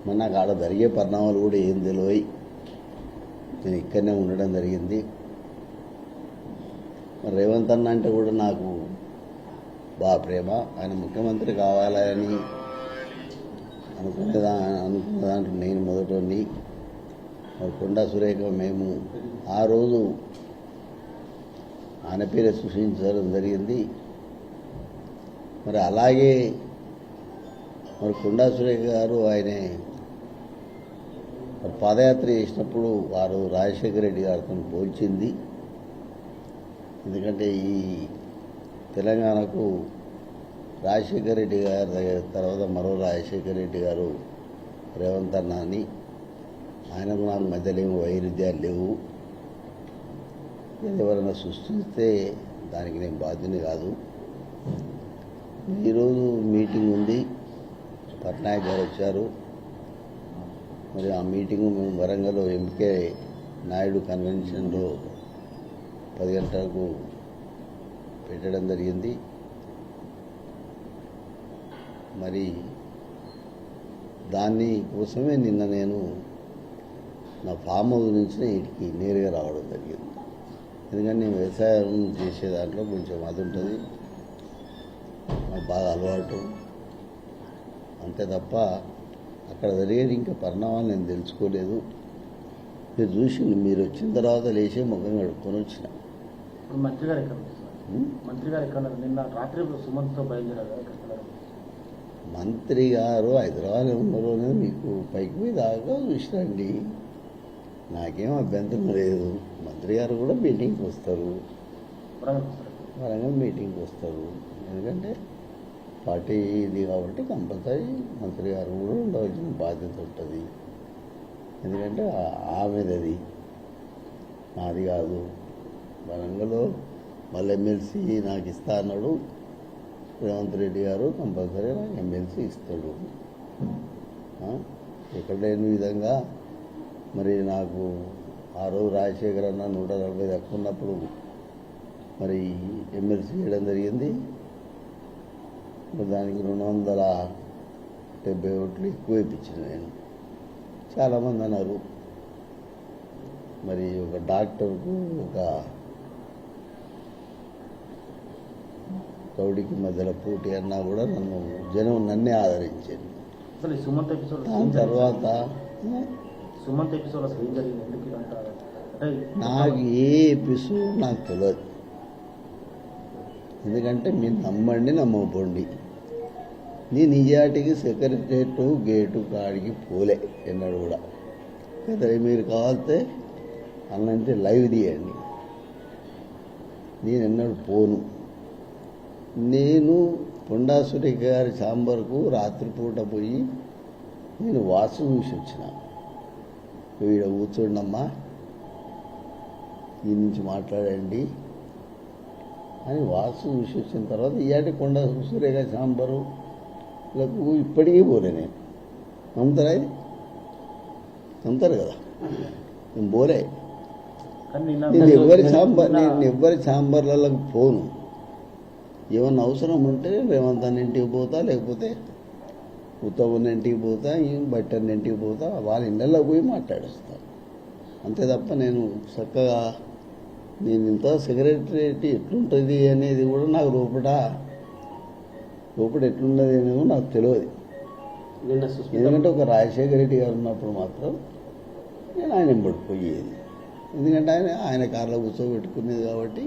మరి నాకు ఆడ జరిగే పరిణామాలు కూడా ఏం తెలియవు. నేను ఇక్కడనే ఉండడం జరిగింది. మరి రేవంత్ అన్న అంటే కూడా నాకు బాగా ప్రేమ. ఆయన ముఖ్యమంత్రి కావాలని అనుకున్న దాంట్లో నేను మొదటి. మరి కొండా సురేఖ మేము ఆ రోజు ఆయన పేరే సృష్టించడం జరిగింది. మరి అలాగే మరి కొండా సురేఖ గారు ఆయనే పాదయాత్ర చేసినప్పుడు వారు రాజశేఖర రెడ్డి గారితో పోల్చింది. ఎందుకంటే ఈ తెలంగాణకు రాజశేఖర రెడ్డి గారి దగ్గర తర్వాత మరో రాజశేఖర రెడ్డి గారు రేవంత్ అన్న అని, ఆయనకు నాకు మధ్యలో ఏమో వైరుధ్యాలు లేవు. ఎవరైనా సృష్టిస్తే దానికి నేను బాధ్యుని కాదు. ఈరోజు మీటింగ్ ఉంది, పట్నాయక్ గారు వచ్చారు. మరి ఆ మీటింగు మేము వరంగల్ ఎంకే నాయుడు కన్వెన్షన్లో 10 గంటలకు పెట్టడం జరిగింది. మరి దాన్ని కోసమే నిన్న నేను నా ఫామ్ హౌస్ నుంచి ఇంటికి నేరుగా రావడం జరిగింది. ఎందుకంటే నేను వ్యవసాయం చేసే దాంట్లో కొంచెం అది ఉంటుంది, నాకు బాగా అలవాటు. అంతే తప్ప అక్కడ జరిగేది ఇంకా పరిణామాలు నేను తెలుసుకోలేదు. మీరు చూసి మీరు వచ్చిన తర్వాత లేచే ముఖం కడుక్కొని వచ్చిన. మంత్రి గారు ఎక్కడ నిన్న రాత్రి సుమంత్తో బయలుదేరారు. మంత్రి గారు హైదరాబాద్ ఉన్నారో అనేది మీకు పైకి పోయి దాకా చూసినండి. నాకేం అభ్యంతరం లేదు. మంత్రి గారు కూడా మీటింగ్కి వస్తారు, వరంగల్ మీటింగ్కి వస్తారు. ఎందుకంటే పార్టీ ఇది కాబట్టి కంపల్సరీ మంత్రి గారు కూడా ఉండవలసిన బాధ్యత ఉంటుంది. ఎందుకంటే ఆమెదది, నాది కాదు. వరంగల్లో మళ్ళీ ఎమ్మెల్సీ నాకు ఇస్తా అన్నాడు రేవంత్ రెడ్డి గారు. కంపల్సరీ నాకు ఎమ్మెల్సీ ఇస్తాడు. ఎక్కడ లేని విధంగా మరి నాకు ఆ రోజు రాజశేఖర్ అన్న 140 తక్కువ ఉన్నప్పుడు మరి ఎమ్మెల్సీ చేయడం జరిగింది. దానికి 270 ఓట్లు ఎక్కువ ఇప్పించిన నేను. చాలామంది అన్నారు మరి ఒక డాక్టర్కు ఒక కౌడికి మధ్యలో పోటీ అన్నా కూడా నన్నే ఆదరించాను. దాని తర్వాత నాకు ఏ ఎపిసోడ్ నాకు తెలియదు. ఎందుకంటే మీరు నమ్మండి నమ్మకపోండి, నేను నిజాటికి సెక్రటరేట్ గేటు కాడికి పోలే ఎన్నడు కూడా. కదా మీరు కావాలితే అన్నంటే లైవ్ తీయండి. నేను ఎన్నడూ పోను. నేను కొండా సురేఖ గారి ఛాంబర్కు రాత్రిపూట పోయి నేను వాసు చూసి వచ్చిన. వీడ కూర్చోండమ్మా, ఈ నుంచి మాట్లాడండి అని వాసు చూసి వచ్చిన తర్వాత ఇయాటి కొండా సురేఖ ఛాంబరులకు ఇప్పటికీ పోలే నేను. నమ్ముతారా? ఇది నమ్ముతారు కదా, నేను పోలే. నేను ఎవరి ఛాంబర్లకు పోను. ఏమన్నా అవసరం ఉంటే రేవంత్ అన్న ఇంటికి పోతా, లేకపోతే ఉత్తమన్న ఇంటికి పోతా, బట్టన్న ఇంటికి పోతా, వాళ్ళ ఇళ్ళల్లో పోయి మాట్లాడిస్తాను. అంతే తప్ప నేను చక్కగా నేను ఇంత సెక్రటరేట్ ఎట్లుంటుంది అనేది కూడా నాకు లోపల ఎట్లున్నది అనేది నాకు తెలియదు. ఎందుకంటే ఒక రాజశేఖర రెడ్డి గారు ఉన్నప్పుడు మాత్రం నేను ఆయన ఎంబడిపోయేది. ఎందుకంటే ఆయన కార్లో కూర్చోబెట్టుకునేది కాబట్టి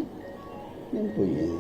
నేను పోయేది.